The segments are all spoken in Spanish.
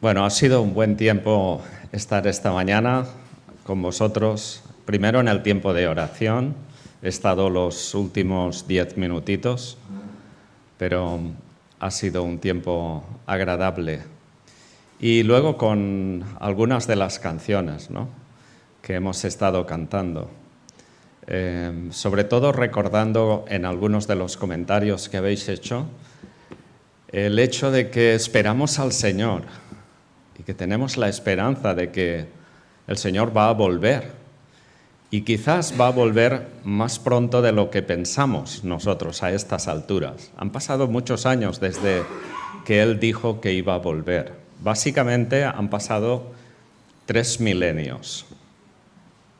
Bueno, ha sido un buen tiempo estar esta mañana con vosotros. Primero en el tiempo de oración. He estado los últimos 10 minutitos, pero ha sido un tiempo agradable. Y luego con algunas de las canciones, ¿no?, que hemos estado cantando. Sobre todo recordando en algunos de los comentarios que habéis hecho el hecho de que esperamos al Señor y que tenemos la esperanza de que el Señor va a volver. Y quizás va a volver más pronto de lo que pensamos nosotros a estas alturas. Han pasado muchos años desde que Él dijo que iba a volver. Básicamente han pasado 3 milenios.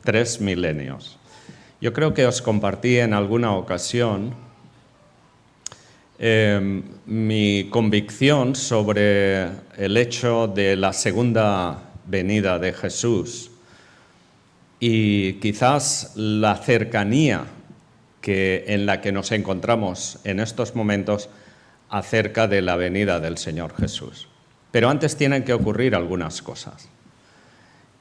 3 milenios. Yo creo que os compartí en alguna ocasión mi convicción sobre el hecho de la segunda venida de Jesús y quizás la cercanía en la que nos encontramos en estos momentos acerca de la venida del Señor Jesús. Pero antes tienen que ocurrir algunas cosas.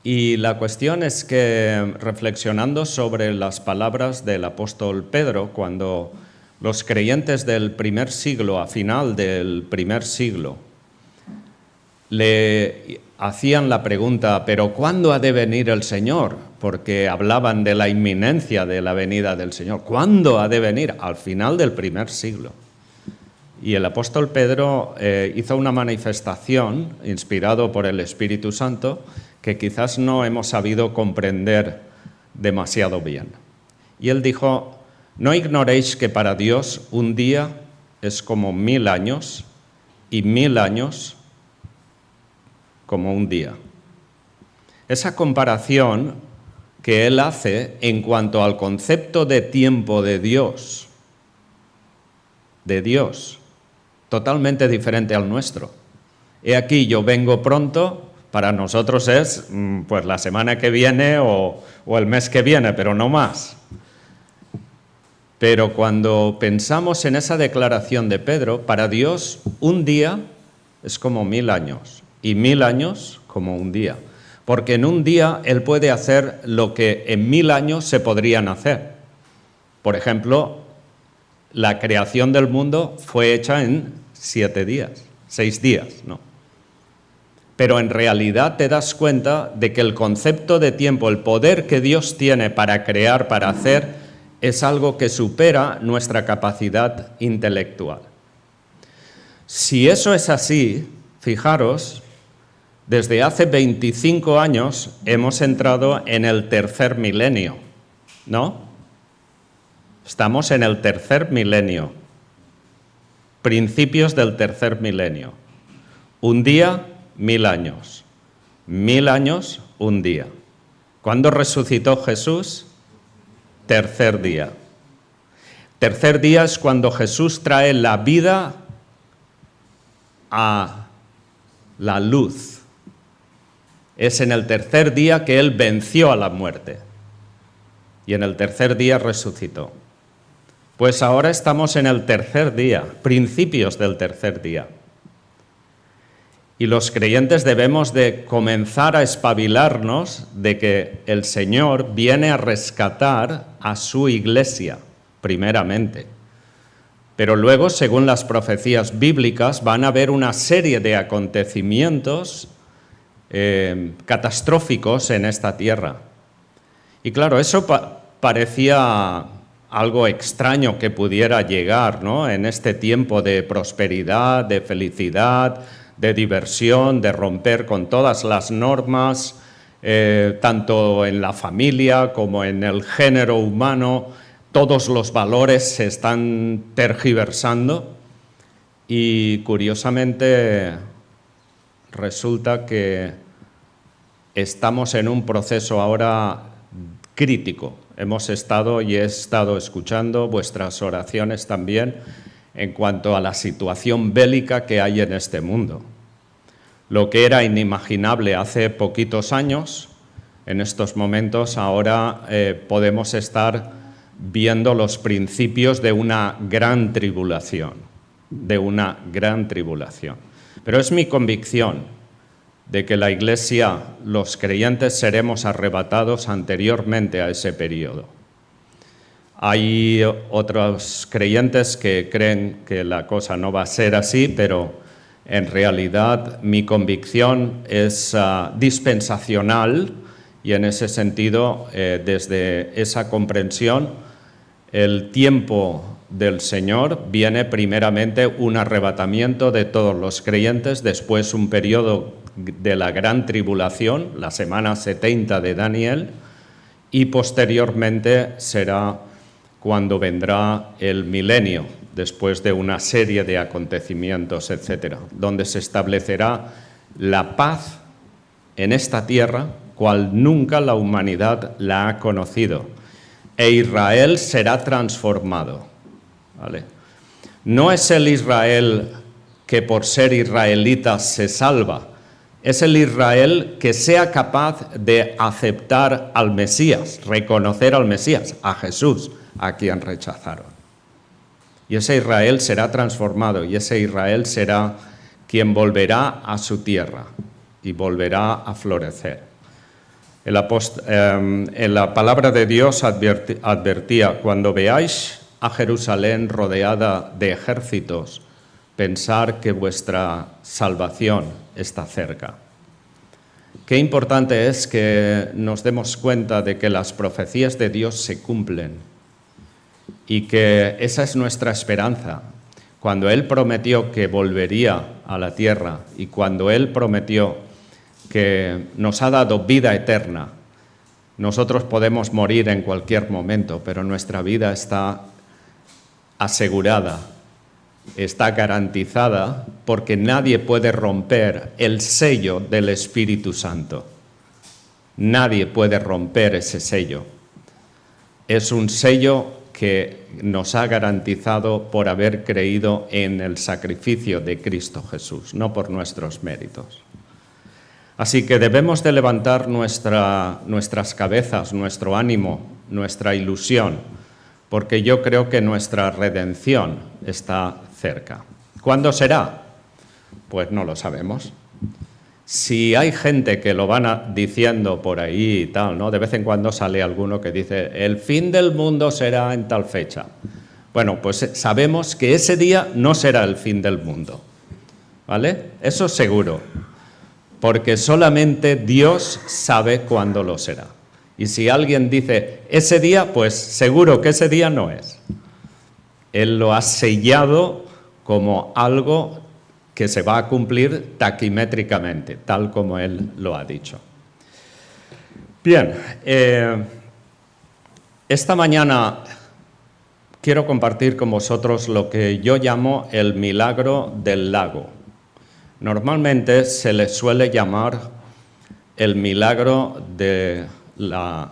Y la cuestión es que, reflexionando sobre las palabras del apóstol Pedro, cuando los creyentes del primer siglo, a final del primer siglo, le hacían la pregunta, ¿pero cuándo ha de venir el Señor? Porque hablaban de la inminencia de la venida del Señor. ¿Cuándo ha de venir? Al final del primer siglo. Y el apóstol Pedro hizo una manifestación, inspirado por el Espíritu Santo, que quizás no hemos sabido comprender demasiado bien. Y él dijo, no ignoréis que para Dios un día es como 1000 años y 1000 años como un día. Esa comparación que él hace en cuanto al concepto de tiempo de Dios, totalmente diferente al nuestro. He aquí, yo vengo pronto. Para nosotros es pues la semana que viene o el mes que viene, pero no más. Pero cuando pensamos en esa declaración de Pedro, para Dios un día es como 1000 años y 1000 años como un día. Porque en un día Él puede hacer lo que en 1000 años se podrían hacer. Por ejemplo, la creación del mundo fue hecha en 7 días, 6 días, ¿no? Pero en realidad te das cuenta de que el concepto de tiempo, el poder que Dios tiene para crear, para hacer, es algo que supera nuestra capacidad intelectual. Si eso es así, fijaros, desde hace 25 años hemos entrado en el tercer milenio, ¿no? Estamos en el tercer milenio, principios del tercer milenio. Un día, 1000 años. 1000 años, un día. ¿Cuándo resucitó Jesús? Tercer día. Tercer día es cuando Jesús trae la vida a la luz. Es en el tercer día que Él venció a la muerte. Y en el tercer día resucitó. Pues ahora estamos en el tercer día, principios del tercer día. Y los creyentes debemos de comenzar a espabilarnos de que el Señor viene a rescatar a su iglesia, primeramente. Pero luego, según las profecías bíblicas, van a haber una serie de acontecimientos catastróficos en esta tierra. Y claro, eso parecía algo extraño que pudiera llegar, ¿no?, en este tiempo de prosperidad, de felicidad, de diversión, de romper con todas las normas, tanto en la familia como en el género humano. Todos los valores se están tergiversando y curiosamente resulta que estamos en un proceso ahora crítico. Hemos estado y he estado escuchando vuestras oraciones también en cuanto a la situación bélica que hay en este mundo. Lo que era inimaginable hace poquitos años, en estos momentos ahora podemos estar viendo los principios de una gran tribulación, Pero es mi convicción de que la Iglesia, los creyentes, seremos arrebatados anteriormente a ese periodo. Hay otros creyentes que creen que la cosa no va a ser así, pero en realidad mi convicción es dispensacional y en ese sentido, desde esa comprensión, el tiempo del Señor viene primeramente un arrebatamiento de todos los creyentes, después un periodo de la gran tribulación, la semana 70 de Daniel, y posteriormente será cuando vendrá el milenio, después de una serie de acontecimientos, etcétera, donde se establecerá la paz en esta tierra, cual nunca la humanidad la ha conocido, e Israel será transformado. ¿Vale? No es el Israel que por ser israelita se salva, es el Israel que sea capaz de aceptar al Mesías, reconocer al Mesías, a Jesús, a quien rechazaron. Y ese Israel será transformado y ese Israel será quien volverá a su tierra y volverá a florecer. En la palabra de Dios advertía, cuando veáis a Jerusalén rodeada de ejércitos, pensar que vuestra salvación está cerca. Qué importante es que nos demos cuenta de que las profecías de Dios se cumplen y que esa es nuestra esperanza. Cuando Él prometió que volvería a la tierra y cuando Él prometió que nos ha dado vida eterna, nosotros podemos morir en cualquier momento, pero nuestra vida está asegurada, está garantizada, porque nadie puede romper el sello del Espíritu Santo. Nadie puede romper ese sello. Es un sello que nos ha garantizado por haber creído en el sacrificio de Cristo Jesús, no por nuestros méritos. Así que debemos de levantar nuestras cabezas, nuestro ánimo, nuestra ilusión, porque yo creo que nuestra redención está cerca. ¿Cuándo será? Pues no lo sabemos. Si hay gente que lo van diciendo por ahí y tal, ¿no? De vez en cuando sale alguno que dice, el fin del mundo será en tal fecha. Bueno, pues sabemos que ese día no será el fin del mundo, ¿vale? Eso seguro, porque solamente Dios sabe cuándo lo será. Y si alguien dice ese día, pues seguro que ese día no es. Él lo ha sellado como algo que se va a cumplir taquimétricamente, tal como Él lo ha dicho. Bien, esta mañana quiero compartir con vosotros lo que yo llamo el milagro del lago. Normalmente se le suele llamar el milagro de la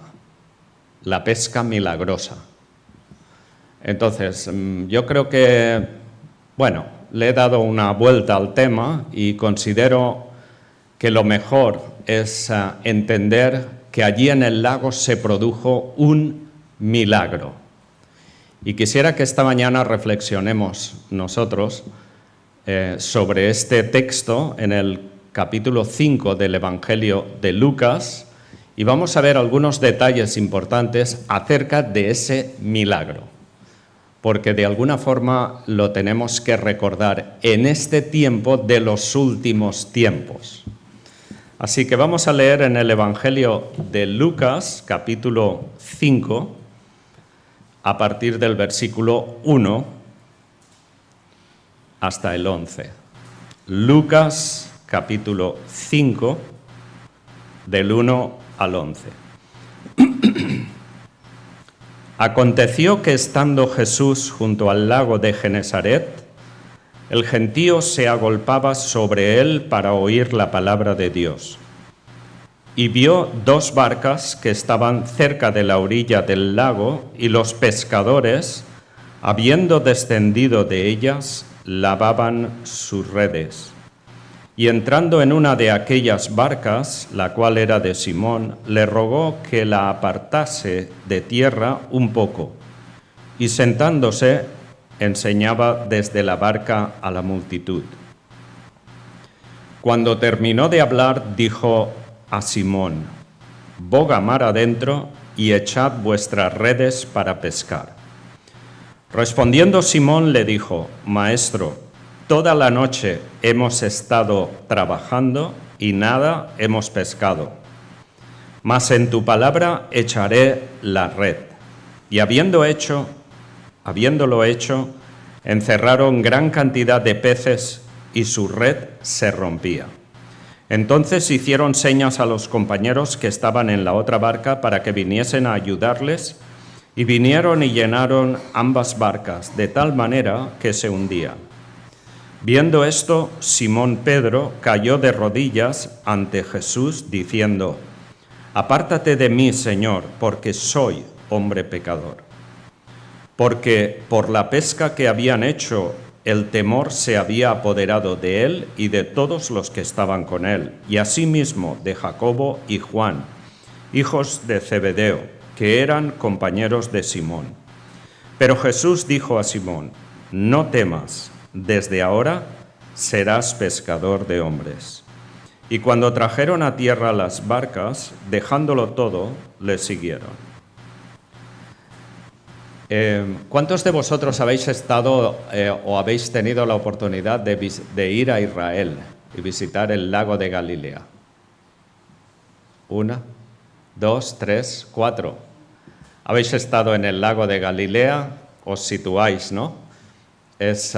pesca milagrosa. Entonces, yo creo que, bueno, le he dado una vuelta al tema y considero que lo mejor es entender que allí en el lago se produjo un milagro. Y quisiera que esta mañana reflexionemos nosotros sobre este texto en el capítulo 5 del Evangelio de Lucas y vamos a ver algunos detalles importantes acerca de ese milagro, porque de alguna forma lo tenemos que recordar en este tiempo de los últimos tiempos. Así que vamos a leer en el Evangelio de Lucas, capítulo 5, a partir del versículo 1 hasta el 11. Lucas, capítulo 5, del 1 al 11. Aconteció que estando Jesús junto al lago de Genesaret, el gentío se agolpaba sobre él para oír la palabra de Dios. Y vio dos barcas que estaban cerca de la orilla del lago, y los pescadores, habiendo descendido de ellas, lavaban sus redes. Y entrando en una de aquellas barcas, la cual era de Simón, le rogó que la apartase de tierra un poco, y sentándose, enseñaba desde la barca a la multitud. Cuando terminó de hablar, dijo a Simón: «Boga mar adentro y echad vuestras redes para pescar». Respondiendo Simón le dijo: «Maestro, toda la noche hemos estado trabajando y nada hemos pescado. Mas en tu palabra echaré la red». Y habiéndolo hecho, encerraron gran cantidad de peces y su red se rompía. Entonces hicieron señas a los compañeros que estaban en la otra barca para que viniesen a ayudarles, y vinieron y llenaron ambas barcas, de tal manera que se hundían. Viendo esto, Simón Pedro cayó de rodillas ante Jesús, diciendo: «Apártate de mí, Señor, porque soy hombre pecador». Porque por la pesca que habían hecho, el temor se había apoderado de él y de todos los que estaban con él, y asimismo de Jacobo y Juan, hijos de Zebedeo, que eran compañeros de Simón. Pero Jesús dijo a Simón: «No temas, desde ahora serás pescador de hombres». Y cuando trajeron a tierra las barcas, dejándolo todo, le siguieron. ¿Cuántos de vosotros habéis estado o habéis tenido la oportunidad de ir a Israel y visitar el lago de Galilea? 1, 2, 3, 4. Habéis estado en el lago de Galilea, os situáis, ¿no? Es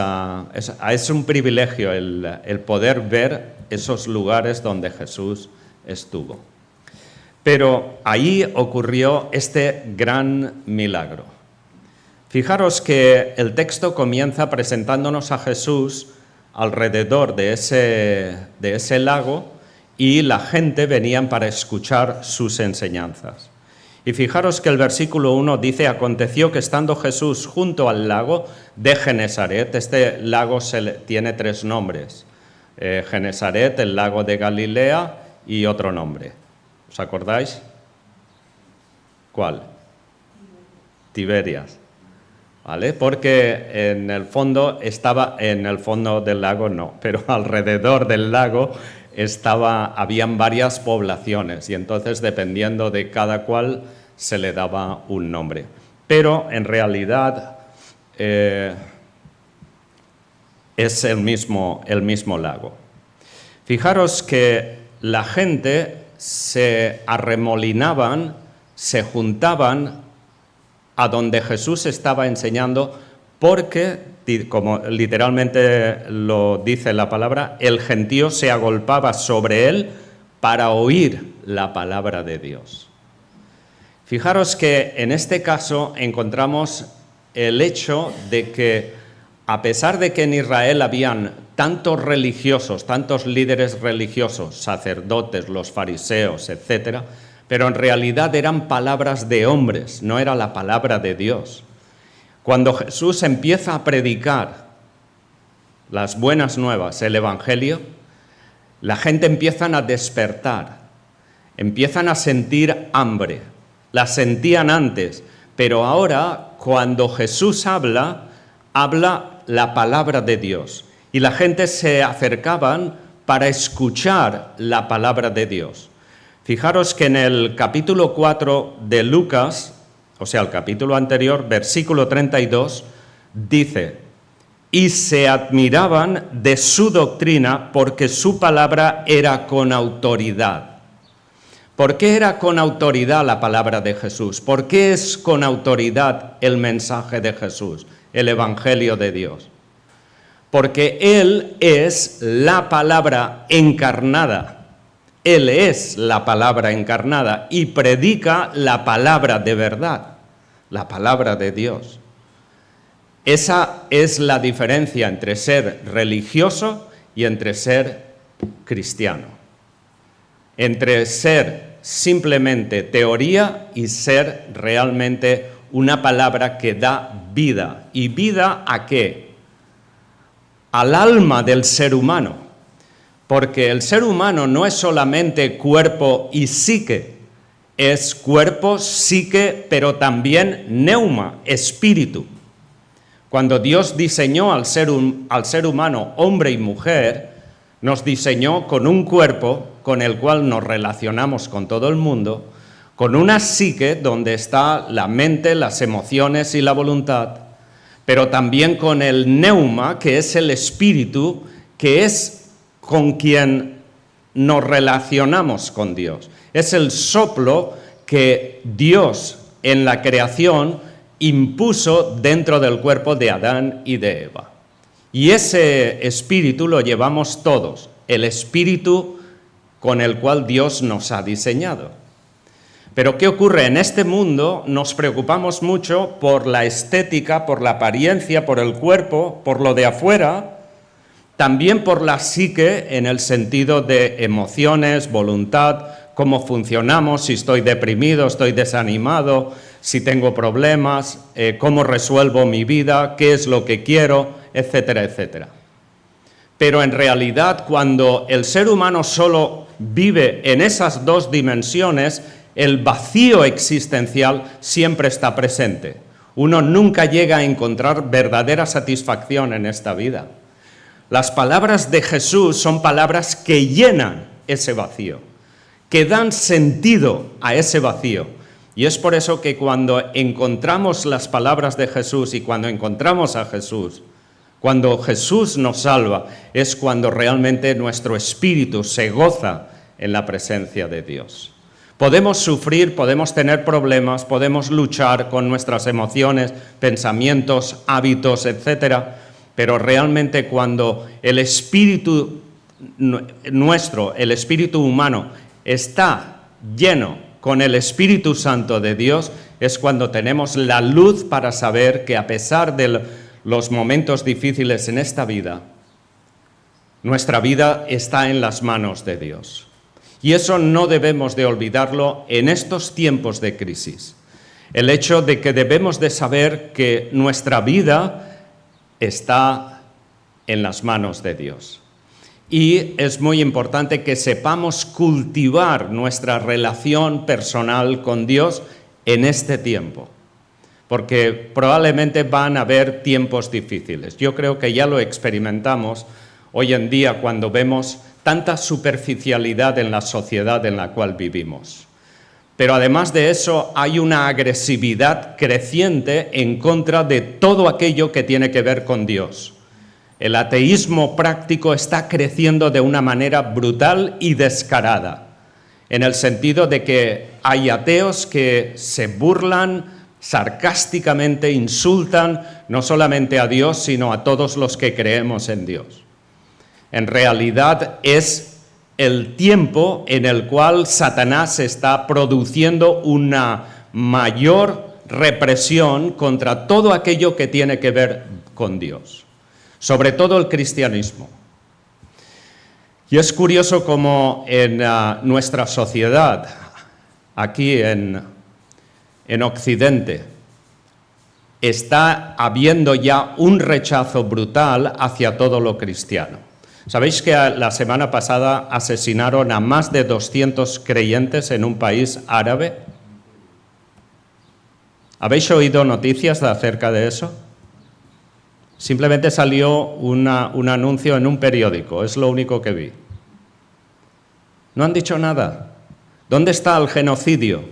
un privilegio el poder ver esos lugares donde Jesús estuvo. Pero ahí ocurrió este gran milagro. Fijaros que el texto comienza presentándonos a Jesús alrededor de ese lago, y la gente venían para escuchar sus enseñanzas. Y fijaros que el versículo 1 dice: «Aconteció que estando Jesús junto al lago de Genesaret». Este lago tiene 3 nombres: Genesaret, el lago de Galilea y otro nombre. ¿Os acordáis? ¿Cuál? Tiberias. ¿Vale? Porque en el fondo del lago no, pero alrededor del lago habían varias poblaciones, y entonces dependiendo de cada cual se le daba un nombre. Pero en realidad es el mismo lago. Fijaros que la gente se arremolinaban, se juntaban a donde Jesús estaba enseñando, porque, como literalmente lo dice la palabra, el gentío se agolpaba sobre él para oír la palabra de Dios. Fijaros que en este caso encontramos el hecho de que, a pesar de que en Israel habían tantos religiosos, tantos líderes religiosos, sacerdotes, los fariseos, etcétera, pero en realidad eran palabras de hombres, no era la palabra de Dios. Cuando Jesús empieza a predicar las buenas nuevas, el Evangelio, la gente empieza a despertar, empiezan a sentir hambre. La sentían antes, pero ahora, cuando Jesús habla la palabra de Dios, y la gente se acercaban para escuchar la palabra de Dios. Fijaros que en el capítulo 4 de Lucas, o sea, el capítulo anterior, versículo 32, dice: «Y se admiraban de su doctrina, porque su palabra era con autoridad». ¿Por qué era con autoridad la palabra de Jesús? ¿Por qué es con autoridad el mensaje de Jesús, el Evangelio de Dios? Porque Él es la palabra encarnada. Él es la palabra encarnada y predica la palabra de verdad, la palabra de Dios. Esa es la diferencia entre ser religioso y entre ser cristiano. Entre ser simplemente teoría y ser realmente una palabra que da vida. ¿Y vida a qué? Al alma del ser humano. Porque el ser humano no es solamente cuerpo y psique, es cuerpo, psique, pero también neuma, espíritu. Cuando Dios diseñó al ser humano, hombre y mujer, Nos diseñó con un cuerpo con el cual nos relacionamos con todo el mundo, con una psique donde está la mente, las emociones y la voluntad, pero también con el neuma, que es el espíritu, que es con quien nos relacionamos con Dios. Es el soplo que Dios en la creación impuso dentro del cuerpo de Adán y de Eva. Y ese espíritu lo llevamos todos, el espíritu con el cual Dios nos ha diseñado. Pero ¿qué ocurre? En este mundo nos preocupamos mucho por la estética, por la apariencia, por el cuerpo, por lo de afuera, también por la psique en el sentido de emociones, voluntad, cómo funcionamos, si estoy deprimido, estoy desanimado, si tengo problemas, cómo resuelvo mi vida, qué es lo que quiero, etcétera, etcétera. Pero en realidad, cuando el ser humano solo vive en esas dos dimensiones, el vacío existencial siempre está presente. Uno nunca llega a encontrar verdadera satisfacción en esta vida. Las palabras de Jesús son palabras que llenan ese vacío, que dan sentido a ese vacío. Y es por eso que cuando encontramos las palabras de Jesús y cuando encontramos a Jesús, cuando Jesús nos salva, es cuando realmente nuestro espíritu se goza en la presencia de Dios. Podemos sufrir, podemos tener problemas, podemos luchar con nuestras emociones, pensamientos, hábitos, etcétera, pero realmente cuando el espíritu nuestro, el espíritu humano, está lleno con el Espíritu Santo de Dios, es cuando tenemos la luz para saber que a pesar de los momentos difíciles en esta vida, nuestra vida está en las manos de Dios. Y eso no debemos de olvidarlo en estos tiempos de crisis. El hecho de que debemos de saber que nuestra vida está en las manos de Dios. Y es muy importante que sepamos cultivar nuestra relación personal con Dios en este tiempo, porque probablemente van a haber tiempos difíciles. Yo creo que ya lo experimentamos hoy en día cuando vemos tanta superficialidad en la sociedad en la cual vivimos. Pero además de eso, hay una agresividad creciente en contra de todo aquello que tiene que ver con Dios. El ateísmo práctico está creciendo de una manera brutal y descarada, en el sentido de que hay ateos que se burlan, sarcásticamente insultan no solamente a Dios, sino a todos los que creemos en Dios. En realidad es el tiempo en el cual Satanás está produciendo una mayor represión contra todo aquello que tiene que ver con Dios, sobre todo el cristianismo. Y es curioso cómo en nuestra sociedad, aquí en Occidente, está habiendo ya un rechazo brutal hacia todo lo cristiano. ¿Sabéis que la semana pasada asesinaron a más de 200 creyentes en un país árabe? ¿Habéis oído noticias acerca de eso? Simplemente salió un anuncio en un periódico, es lo único que vi. No han dicho nada. ¿Dónde está el genocidio?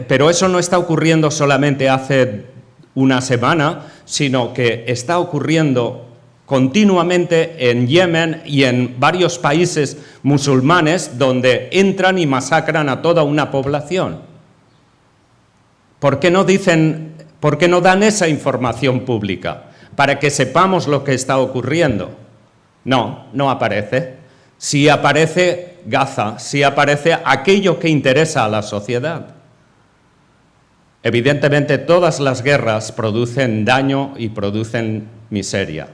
Pero eso no está ocurriendo solamente hace una semana, sino que está ocurriendo continuamente en Yemen y en varios países musulmanes donde entran y masacran a toda una población. ¿Por qué no dan esa información pública? Para que sepamos lo que está ocurriendo. No aparece. Sí aparece Gaza, sí aparece aquello que interesa a la sociedad. Evidentemente, todas las guerras producen daño y producen miseria.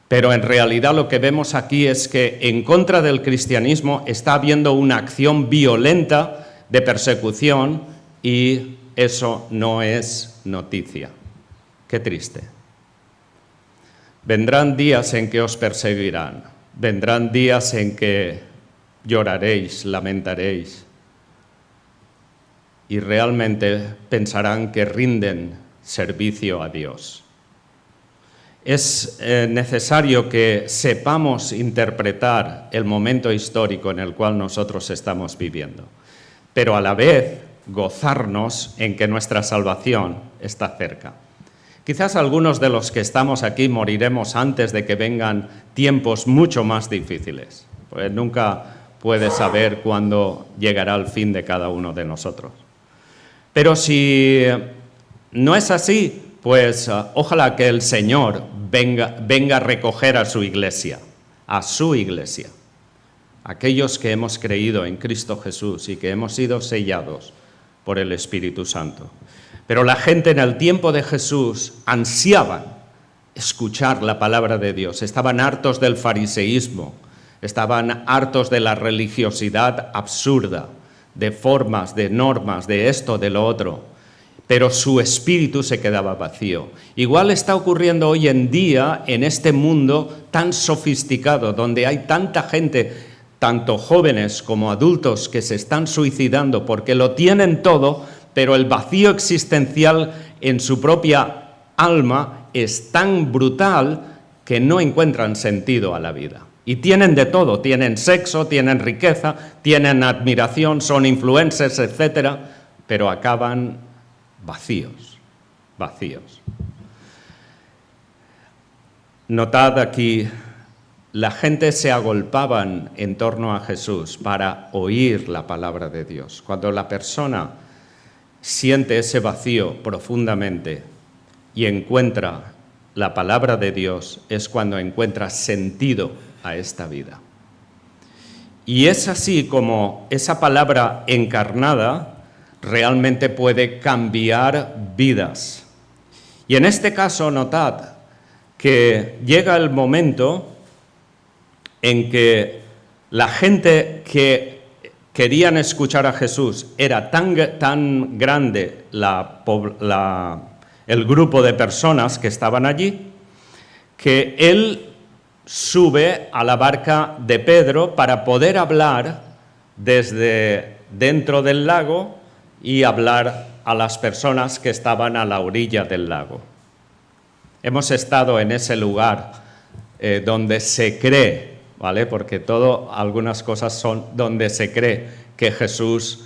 Pero en realidad lo que vemos aquí es que en contra del cristianismo está habiendo una acción violenta de persecución y eso no es noticia. Qué triste. Vendrán días en que os perseguirán, vendrán días en que lloraréis, lamentaréis y realmente pensarán que rinden servicio a Dios. Es necesario que sepamos interpretar el momento histórico en el cual nosotros estamos viviendo, pero a la vez gozarnos en que nuestra salvación está cerca. Quizás algunos de los que estamos aquí moriremos antes de que vengan tiempos mucho más difíciles, pues nunca puedes saber cuándo llegará el fin de cada uno de nosotros. Pero si no es así, pues ojalá que el Señor venga a recoger a su iglesia, aquellos que hemos creído en Cristo Jesús y que hemos sido sellados por el Espíritu Santo. Pero la gente en el tiempo de Jesús ansiaban escuchar la palabra de Dios, estaban hartos del fariseísmo, estaban hartos de la religiosidad absurda, de formas, de normas, de esto, de lo otro, pero su espíritu se quedaba vacío. Igual está ocurriendo hoy en día en este mundo tan sofisticado, donde hay tanta gente, tanto jóvenes como adultos, que se están suicidando porque lo tienen todo, pero el vacío existencial en su propia alma es tan brutal que no encuentran sentido a la vida. Y tienen de todo, tienen sexo, tienen riqueza, tienen admiración, son influencers, etc., pero acaban vacíos. Notad aquí, la gente se agolpaban en torno a Jesús para oír la palabra de Dios. Cuando la persona siente ese vacío profundamente y encuentra la palabra de Dios, es cuando encuentra sentido a esta vida. Y es así como esa palabra encarnada realmente puede cambiar vidas. Y en este caso, notad que llega el momento en que la gente que querían escuchar a Jesús era tan grande el grupo de personas que estaban allí, que él sube a la barca de Pedro para poder hablar desde dentro del lago y hablar a las personas que estaban a la orilla del lago. Hemos estado en ese lugar donde se cree, ¿vale? Porque algunas cosas son donde se cree que Jesús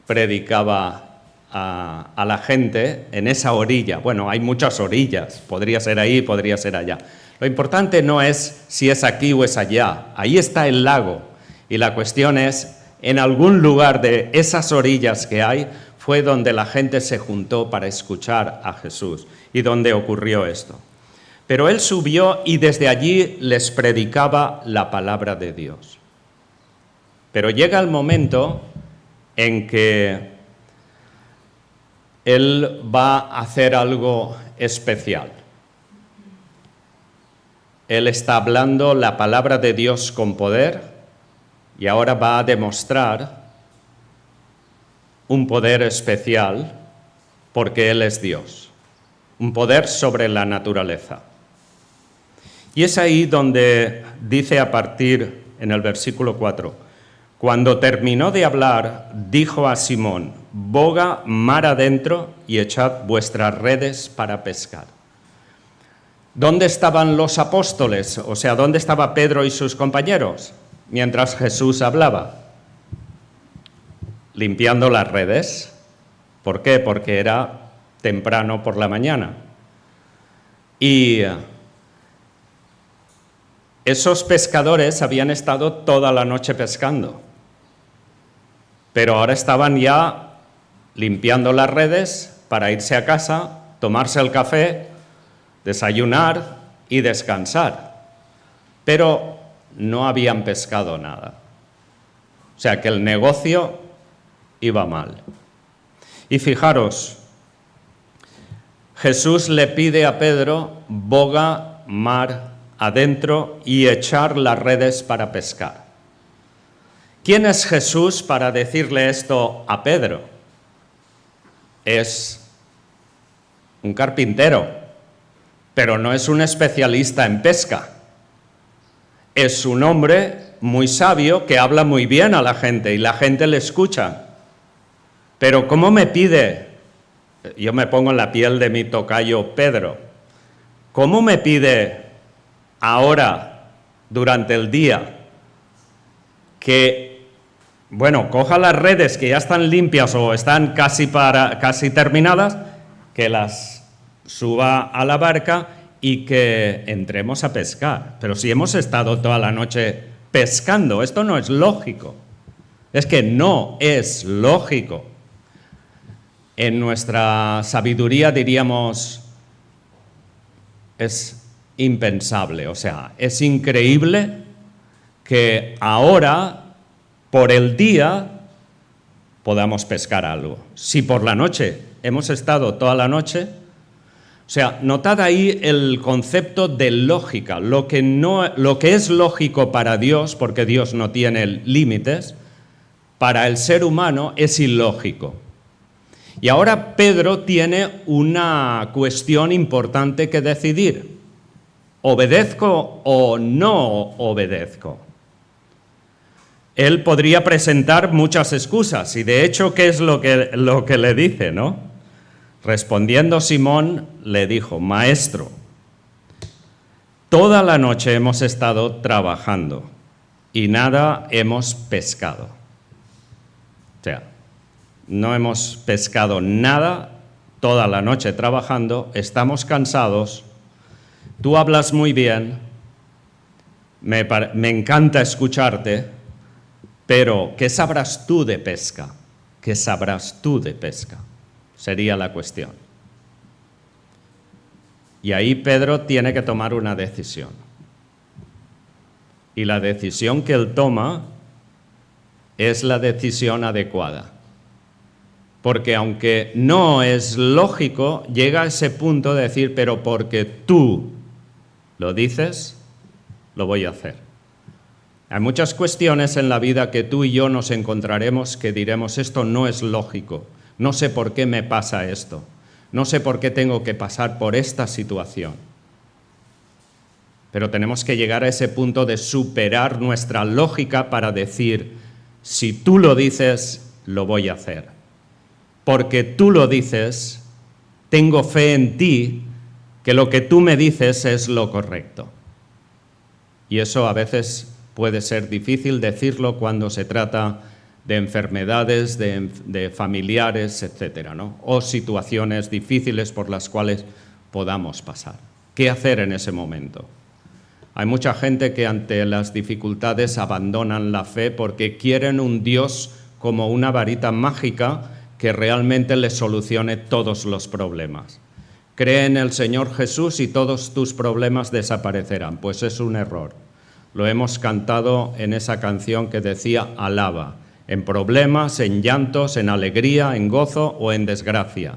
predicaba a la gente en esa orilla. Bueno, hay muchas orillas, podría ser ahí, podría ser allá. Lo importante no es si es aquí o es allá, ahí está el lago. Y la cuestión es, en algún lugar de esas orillas que hay, fue donde la gente se juntó para escuchar a Jesús y donde ocurrió esto. Pero él subió y desde allí les predicaba la palabra de Dios. Pero llega el momento en que él va a hacer algo especial. Él está hablando la palabra de Dios con poder y ahora va a demostrar un poder especial porque Él es Dios, un poder sobre la naturaleza. Y es ahí donde dice a partir en el versículo 4, cuando terminó de hablar, dijo a Simón, boga mar adentro y echad vuestras redes para pescar. ¿Dónde estaban los apóstoles? O sea, ¿dónde estaba Pedro y sus compañeros mientras Jesús hablaba? Limpiando las redes. ¿Por qué? Porque era temprano por la mañana. Y esos pescadores habían estado toda la noche pescando, pero ahora estaban ya limpiando las redes para irse a casa, tomarse el café, desayunar y descansar. Pero no habían pescado nada. O sea que el negocio iba mal. Y fijaros, Jesús le pide a Pedro, boga mar adentro y echar las redes para pescar. ¿Quién es Jesús para decirle esto a Pedro? Es un carpintero, pero no es un especialista en pesca. Es un hombre muy sabio que habla muy bien a la gente y la gente le escucha. Pero ¿cómo me pide? Yo me pongo en la piel de mi tocayo Pedro. ¿cómo me pide ahora, durante el día, que, coja las redes que ya están limpias o están casi terminadas, que las suba a la barca y que entremos a pescar? Pero si hemos estado toda la noche pescando, esto no es lógico. Es que no es lógico. En nuestra sabiduría diríamos, es impensable, o sea, es increíble que ahora, por el día, podamos pescar algo. Si por la noche hemos estado toda la noche, o sea, notad ahí el concepto de lógica, lo que es lógico para Dios, porque Dios no tiene límites, para el ser humano es ilógico. Y ahora Pedro tiene una cuestión importante que decidir. ¿Obedezco o no obedezco? Él podría presentar muchas excusas, y de hecho, ¿qué es lo que le dice, no? Respondiendo Simón, le dijo: Maestro, toda la noche hemos estado trabajando y nada hemos pescado. O sea, no hemos pescado nada, toda la noche trabajando, estamos cansados, tú hablas muy bien, me encanta escucharte, pero ¿qué sabrás tú de pesca? ¿Qué sabrás tú de pesca? Sería la cuestión. Y ahí Pedro tiene que tomar una decisión. Y la decisión que él toma es la decisión adecuada. Porque aunque no es lógico, llega a ese punto de decir, pero porque tú lo dices, lo voy a hacer. Hay muchas cuestiones en la vida que tú y yo nos encontraremos que diremos, esto no es lógico, no sé por qué me pasa esto, no sé por qué tengo que pasar por esta situación. Pero tenemos que llegar a ese punto de superar nuestra lógica para decir, si tú lo dices, lo voy a hacer. Porque tú lo dices, tengo fe en ti, que lo que tú me dices es lo correcto. Y eso a veces puede ser difícil decirlo cuando se trata de enfermedades, de familiares, etcétera, ¿no? O situaciones difíciles por las cuales podamos pasar. ¿Qué hacer en ese momento? Hay mucha gente que ante las dificultades abandonan la fe porque quieren un Dios como una varita mágica que realmente les solucione todos los problemas. Cree en el Señor Jesús y todos tus problemas desaparecerán. Pues es un error. Lo hemos cantado en esa canción que decía alaba, en problemas, en llantos, en alegría, en gozo o en desgracia.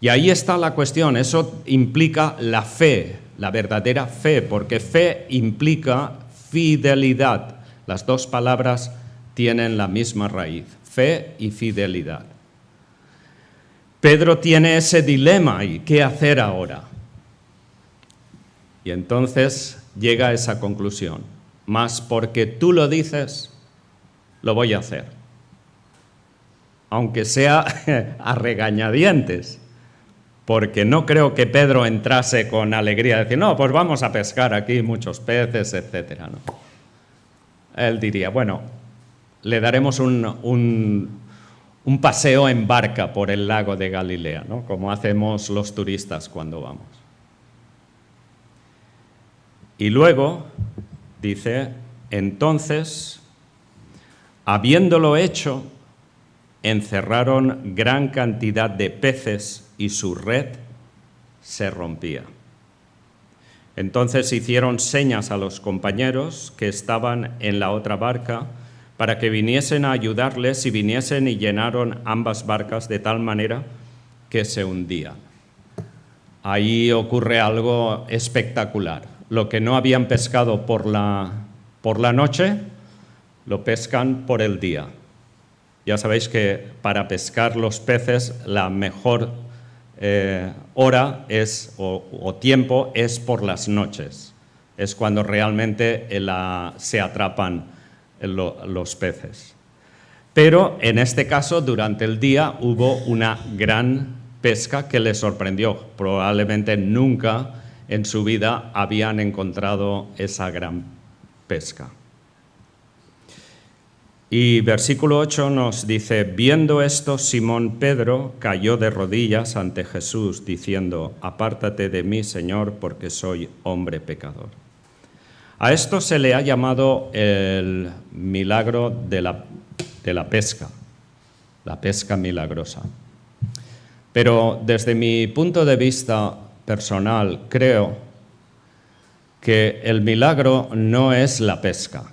Y ahí está la cuestión, eso implica la fe, la verdadera fe, porque fe implica fidelidad. Las dos palabras tienen la misma raíz, fe y fidelidad. Pedro tiene ese dilema y ¿qué hacer ahora? Y entonces llega a esa conclusión, mas porque tú lo dices, lo voy a hacer. Aunque sea a regañadientes, porque no creo que Pedro entrase con alegría, decir, no, pues vamos a pescar aquí muchos peces, etcétera, ¿no? Él diría, bueno, le daremos un paseo en barca por el lago de Galilea, ¿no? Como hacemos los turistas cuando vamos. Y luego dice, entonces, habiéndolo hecho, encerraron gran cantidad de peces y su red se rompía. Entonces hicieron señas a los compañeros que estaban en la otra barca para que viniesen a ayudarles y viniesen y llenaron ambas barcas de tal manera que se hundían. Ahí ocurre algo espectacular. Lo que no habían pescado por la noche, lo pescan por el día. Ya sabéis que para pescar los peces la mejor hora es, o tiempo es por las noches. Es cuando realmente se atrapan los peces. Pero en este caso, durante el día hubo una gran pesca que les sorprendió. Probablemente nunca en su vida habían encontrado esa gran pesca. Y versículo 8 nos dice: viendo esto, Simón Pedro cayó de rodillas ante Jesús, diciendo: apártate de mí, Señor, porque soy hombre pecador. A esto se le ha llamado el milagro de la pesca, la pesca milagrosa. Pero desde mi punto de vista personal, creo que el milagro no es la pesca.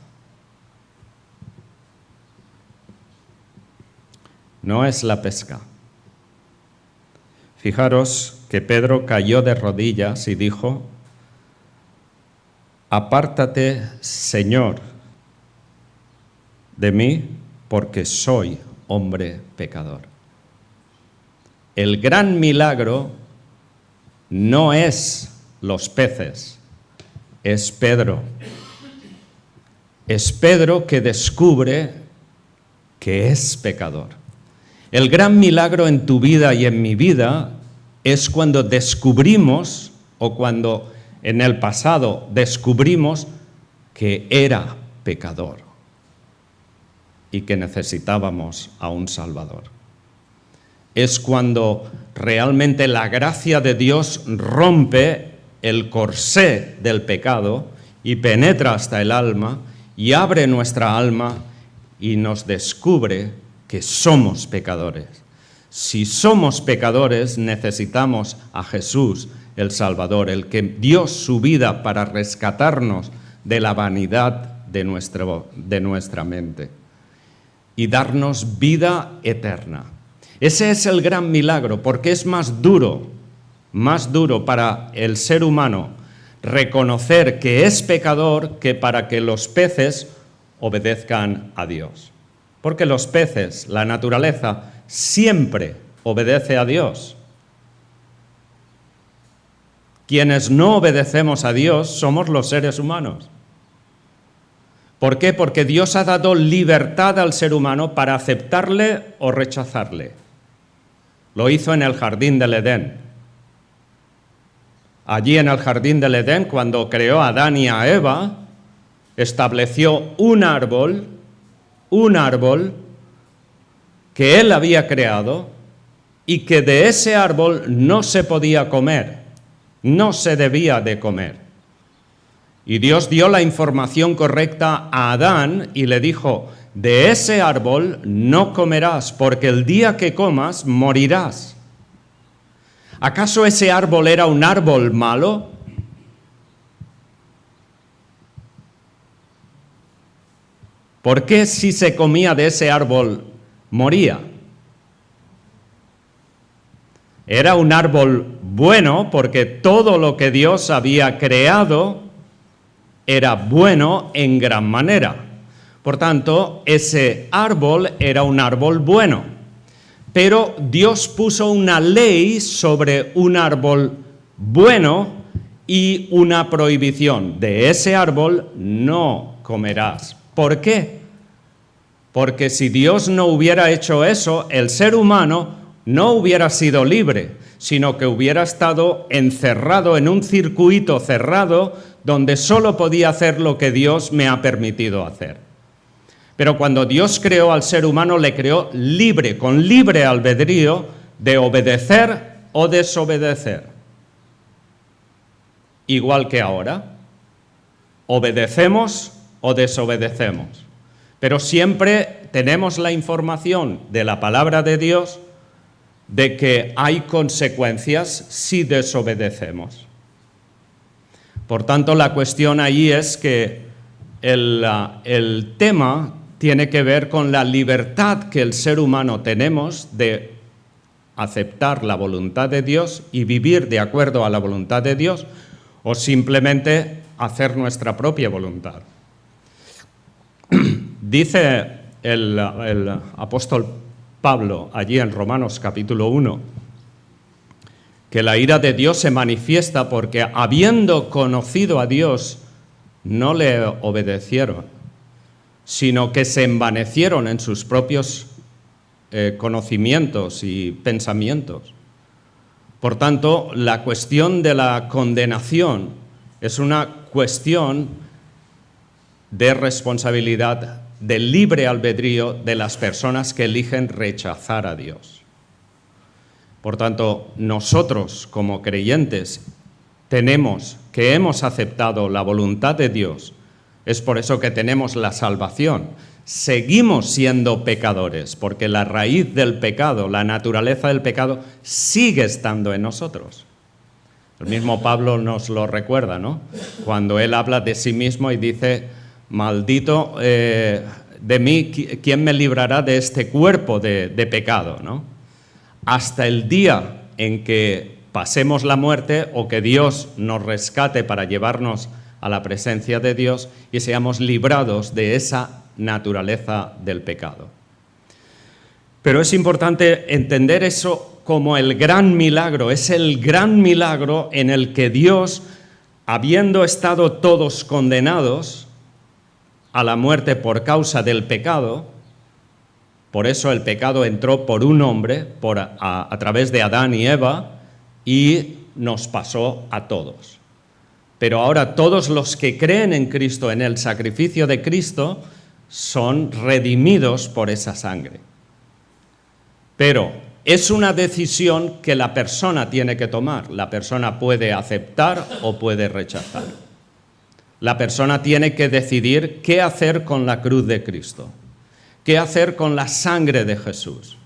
No es la pesca. Fijaros que Pedro cayó de rodillas y dijo: apártate, Señor, de mí, porque soy hombre pecador. El gran milagro no es los peces, es Pedro. Es Pedro que descubre que es pecador. El gran milagro en tu vida y en mi vida es cuando descubrimos, o cuando en el pasado descubrimos que era pecador y que necesitábamos a un Salvador. Es cuando realmente la gracia de Dios rompe el corsé del pecado y penetra hasta el alma y abre nuestra alma y nos descubre que somos pecadores. Si somos pecadores, necesitamos a Jesús, el Salvador, el que dio su vida para rescatarnos de la vanidad de nuestra mente y darnos vida eterna. Ese es el gran milagro, porque es más duro para el ser humano reconocer que es pecador que para que los peces obedezcan a Dios. Porque los peces, la naturaleza, siempre obedece a Dios. Quienes no obedecemos a Dios somos los seres humanos. ¿Por qué? Porque Dios ha dado libertad al ser humano para aceptarle o rechazarle. Lo hizo en el jardín del Edén. Allí en el jardín del Edén, cuando creó a Adán y a Eva, estableció un árbol que él había creado y que de ese árbol no se podía comer, no se debía de comer. Y Dios dio la información correcta a Adán y le dijo: de ese árbol no comerás, porque el día que comas morirás. ¿Acaso ese árbol era un árbol malo? ¿Por qué si se comía de ese árbol moría? Era un árbol bueno porque todo lo que Dios había creado era bueno en gran manera. Por tanto, ese árbol era un árbol bueno. Pero Dios puso una ley sobre un árbol bueno y una prohibición: de ese árbol no comerás. ¿Por qué? Porque si Dios no hubiera hecho eso, el ser humano no hubiera sido libre, sino que hubiera estado encerrado en un circuito cerrado donde solo podía hacer lo que Dios me ha permitido hacer. Pero cuando Dios creó al ser humano, le creó libre, con libre albedrío de obedecer o desobedecer. Igual que ahora, obedecemos o desobedecemos. Pero siempre tenemos la información de la palabra de Dios de que hay consecuencias si desobedecemos. Por tanto, la cuestión ahí es que el tema tiene que ver con la libertad que el ser humano tenemos de aceptar la voluntad de Dios y vivir de acuerdo a la voluntad de Dios, o simplemente hacer nuestra propia voluntad. Dice el apóstol Pablo allí en Romanos capítulo 1 que la ira de Dios se manifiesta porque, habiendo conocido a Dios, no le obedecieron, sino que se envanecieron en sus propios conocimientos y pensamientos. Por tanto, la cuestión de la condenación es una cuestión de responsabilidad, del libre albedrío de las personas que eligen rechazar a Dios. Por tanto, nosotros como creyentes hemos aceptado la voluntad de Dios, es por eso que tenemos la salvación. Seguimos siendo pecadores, porque la raíz del pecado, la naturaleza del pecado, sigue estando en nosotros. El mismo Pablo nos lo recuerda, ¿no? Cuando él habla de sí mismo y dice, maldito de mí, ¿quién me librará de este cuerpo de pecado, ¿no? Hasta el día en que pasemos la muerte o que Dios nos rescate para llevarnos a la presencia de Dios y seamos librados de esa naturaleza del pecado. Pero es importante entender eso como el gran milagro. Es el gran milagro en el que Dios, habiendo estado todos condenados a la muerte por causa del pecado, por eso el pecado entró por un hombre, a través de Adán y Eva, y nos pasó a todos. Pero ahora todos los que creen en Cristo, en el sacrificio de Cristo, son redimidos por esa sangre. Pero es una decisión que la persona tiene que tomar. La persona puede aceptar o puede rechazar. La persona tiene que decidir qué hacer con la cruz de Cristo, qué hacer con la sangre de Jesús.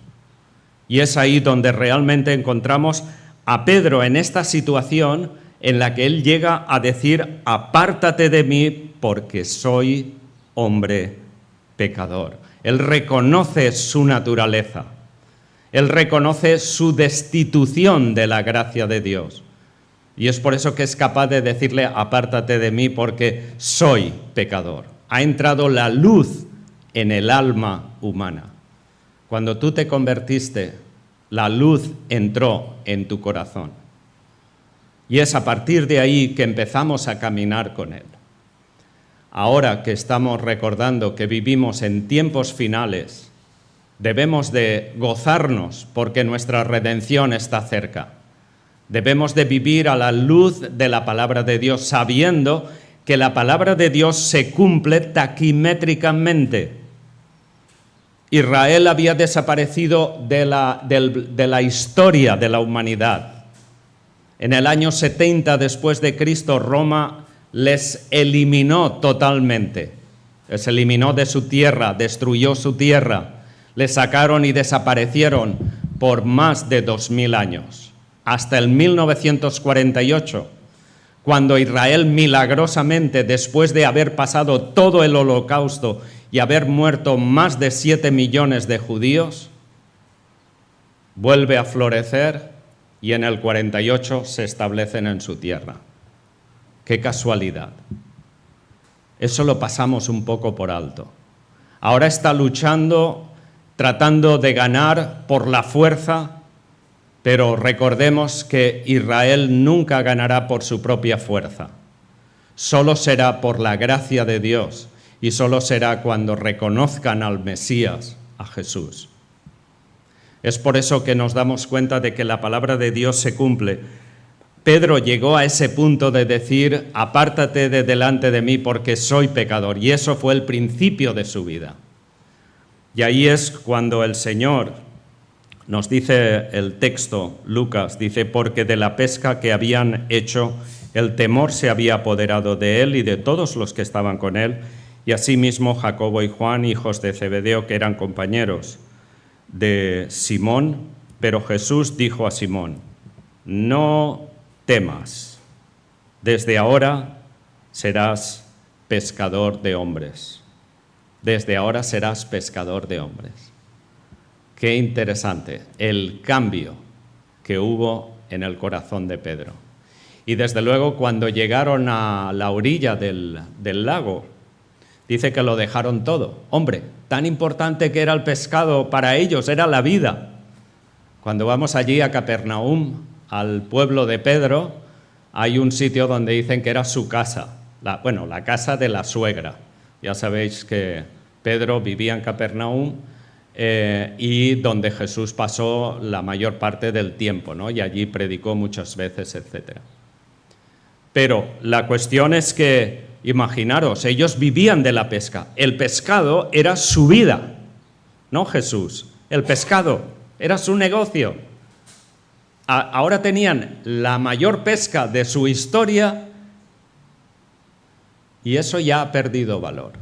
Y es ahí donde realmente encontramos a Pedro en esta situación en la que él llega a decir, apártate de mí porque soy hombre pecador. Él reconoce su naturaleza, él reconoce su destitución de la gracia de Dios. Y es por eso que es capaz de decirle, apártate de mí porque soy pecador. Ha entrado la luz en el alma humana. Cuando tú te convertiste, la luz entró en tu corazón. Y es a partir de ahí que empezamos a caminar con Él. Ahora que estamos recordando que vivimos en tiempos finales, debemos de gozarnos porque nuestra redención está cerca. Debemos de vivir a la luz de la palabra de Dios, sabiendo que la palabra de Dios se cumple taquimétricamente. Israel había desaparecido de la historia de la humanidad. En el año 70 después de Cristo, Roma les eliminó totalmente. Les eliminó de su tierra, destruyó su tierra. Les sacaron y desaparecieron por más de 2000 años. Hasta el 1948, cuando Israel milagrosamente, después de haber pasado todo el holocausto y haber muerto más de 7 millones de judíos, vuelve a florecer y en el 48 se establecen en su tierra. ¡Qué casualidad! Eso lo pasamos un poco por alto. Ahora está luchando, tratando de ganar por la fuerza, pero recordemos que Israel nunca ganará por su propia fuerza. Solo será por la gracia de Dios y solo será cuando reconozcan al Mesías, a Jesús. Es por eso que nos damos cuenta de que la palabra de Dios se cumple. Pedro llegó a ese punto de decir, apártate de delante de mí porque soy pecador, y eso fue el principio de su vida. Y ahí es cuando el Señor nos dice el texto, Lucas, dice, porque de la pesca que habían hecho, el temor se había apoderado de él y de todos los que estaban con él, y asimismo Jacobo y Juan, hijos de Zebedeo, que eran compañeros de Simón. Pero Jesús dijo a Simón, no temas, desde ahora serás pescador de hombres. Desde ahora serás pescador de hombres. Qué interesante el cambio que hubo en el corazón de Pedro. Y desde luego cuando llegaron a la orilla del lago, dice que lo dejaron todo. Hombre, tan importante que era el pescado para ellos, era la vida. Cuando vamos allí a Capernaum, al pueblo de Pedro, hay un sitio donde dicen que era su casa, la casa de la suegra. Ya sabéis que Pedro vivía en Capernaum. y donde Jesús pasó la mayor parte del tiempo, ¿no? Y allí predicó muchas veces, etc. Pero la cuestión es que, imaginaros, ellos vivían de la pesca. El pescado era su vida, no Jesús. El pescado era su negocio. Ahora tenían la mayor pesca de su historia y eso ya ha perdido valor.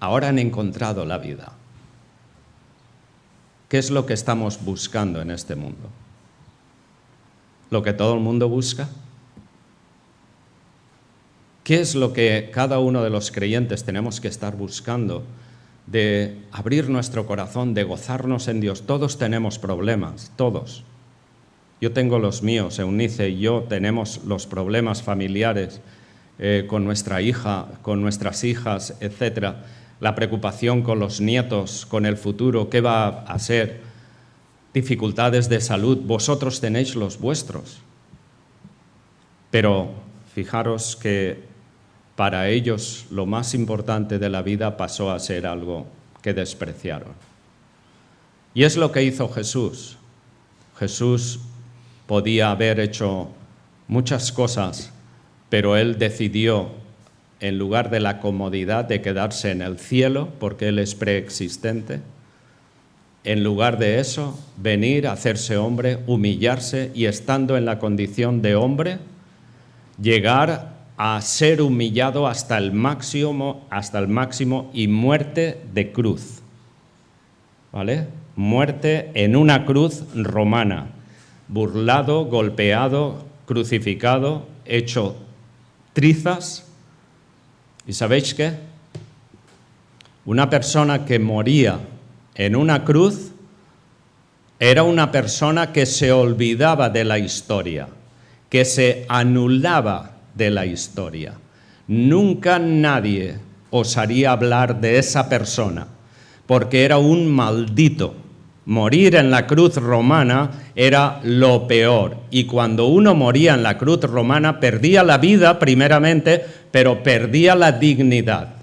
Ahora han encontrado la vida. ¿Qué es lo que estamos buscando en este mundo? ¿Lo que todo el mundo busca? ¿Qué es lo que cada uno de los creyentes tenemos que estar buscando? De abrir nuestro corazón, de gozarnos en Dios. Todos tenemos problemas, todos. Yo tengo los míos, Eunice y yo tenemos los problemas familiares con nuestra hija, con nuestras hijas, etc. La preocupación con los nietos, con el futuro, qué va a ser, dificultades de salud. Vosotros tenéis los vuestros. Pero fijaros que para ellos lo más importante de la vida pasó a ser algo que despreciaron. Y es lo que hizo Jesús. Jesús podía haber hecho muchas cosas, pero Él decidió, en lugar de la comodidad de quedarse en el cielo, porque Él es preexistente, en lugar de eso, venir a hacerse hombre, humillarse y estando en la condición de hombre, llegar a ser humillado hasta el máximo y muerte de cruz. ¿Vale? Muerte en una cruz romana, burlado, golpeado, crucificado, hecho trizas. ¿Y sabéis qué? Una persona que moría en una cruz era una persona que se olvidaba de la historia, que se anulaba de la historia. Nunca nadie osaría hablar de esa persona, porque era un maldito. Morir en la cruz romana era lo peor. Y cuando uno moría en la cruz romana, perdía la vida primeramente, pero perdía la dignidad.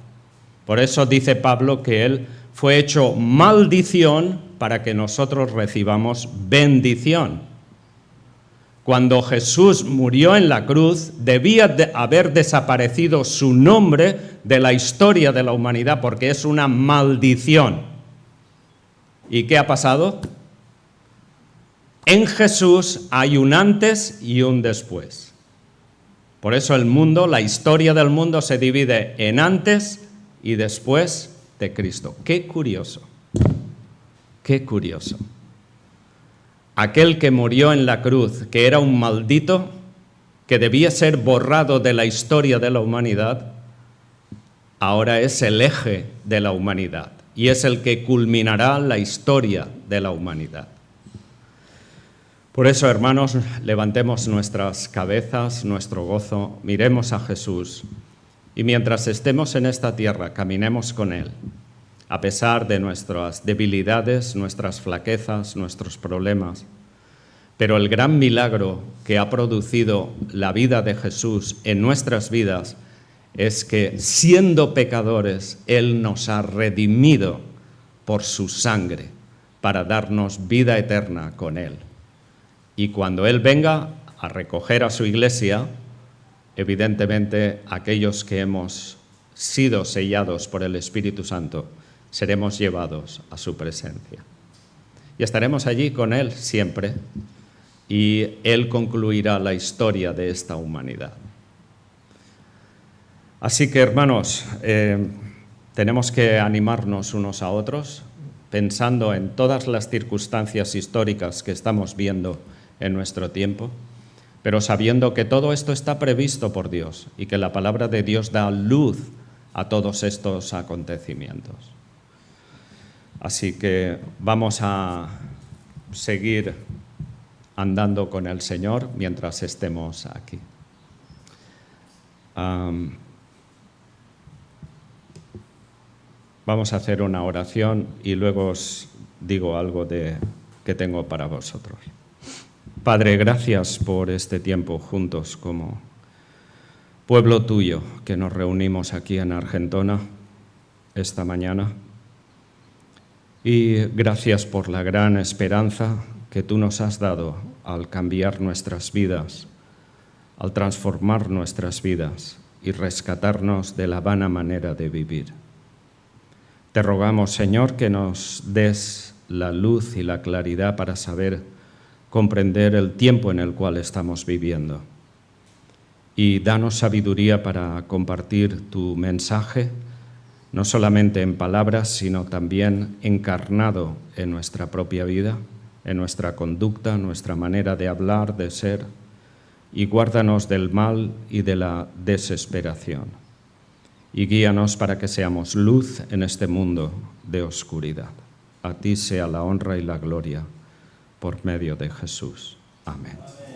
Por eso dice Pablo que él fue hecho maldición para que nosotros recibamos bendición. Cuando Jesús murió en la cruz, debía haber desaparecido su nombre de la historia de la humanidad, porque es una maldición. ¿Y qué ha pasado? En Jesús hay un antes y un después. Por eso el mundo, la historia del mundo se divide en antes y después de Cristo. ¡Qué curioso! ¡Qué curioso! Aquel que murió en la cruz, que era un maldito, que debía ser borrado de la historia de la humanidad, ahora es el eje de la humanidad y es el que culminará la historia de la humanidad. Por eso, hermanos, levantemos nuestras cabezas, nuestro gozo, miremos a Jesús y mientras estemos en esta tierra, caminemos con Él, a pesar de nuestras debilidades, nuestras flaquezas, nuestros problemas. Pero el gran milagro que ha producido la vida de Jesús en nuestras vidas es que, siendo pecadores, Él nos ha redimido por su sangre para darnos vida eterna con Él. Y cuando Él venga a recoger a su iglesia, evidentemente aquellos que hemos sido sellados por el Espíritu Santo, seremos llevados a su presencia. Y estaremos allí con Él siempre, y Él concluirá la historia de esta humanidad. Así que, hermanos, tenemos que animarnos unos a otros, pensando en todas las circunstancias históricas que estamos viendo en nuestro tiempo, pero sabiendo que todo esto está previsto por Dios y que la palabra de Dios da luz a todos estos acontecimientos. Así que vamos a seguir andando con el Señor mientras estemos aquí. Vamos a hacer una oración y luego os digo algo que tengo para vosotros. Padre, gracias por este tiempo juntos como pueblo tuyo que nos reunimos aquí en Argentona esta mañana. Y gracias por la gran esperanza que tú nos has dado al cambiar nuestras vidas, al transformar nuestras vidas y rescatarnos de la vana manera de vivir. Te rogamos, Señor, que nos des la luz y la claridad para saber comprender el tiempo en el cual estamos viviendo. Y danos sabiduría para compartir tu mensaje, no solamente en palabras, sino también encarnado en nuestra propia vida, en nuestra conducta, nuestra manera de hablar, de ser, y guárdanos del mal y de la desesperación. Y guíanos para que seamos luz en este mundo de oscuridad. A ti sea la honra y la gloria por medio de Jesús. Amén.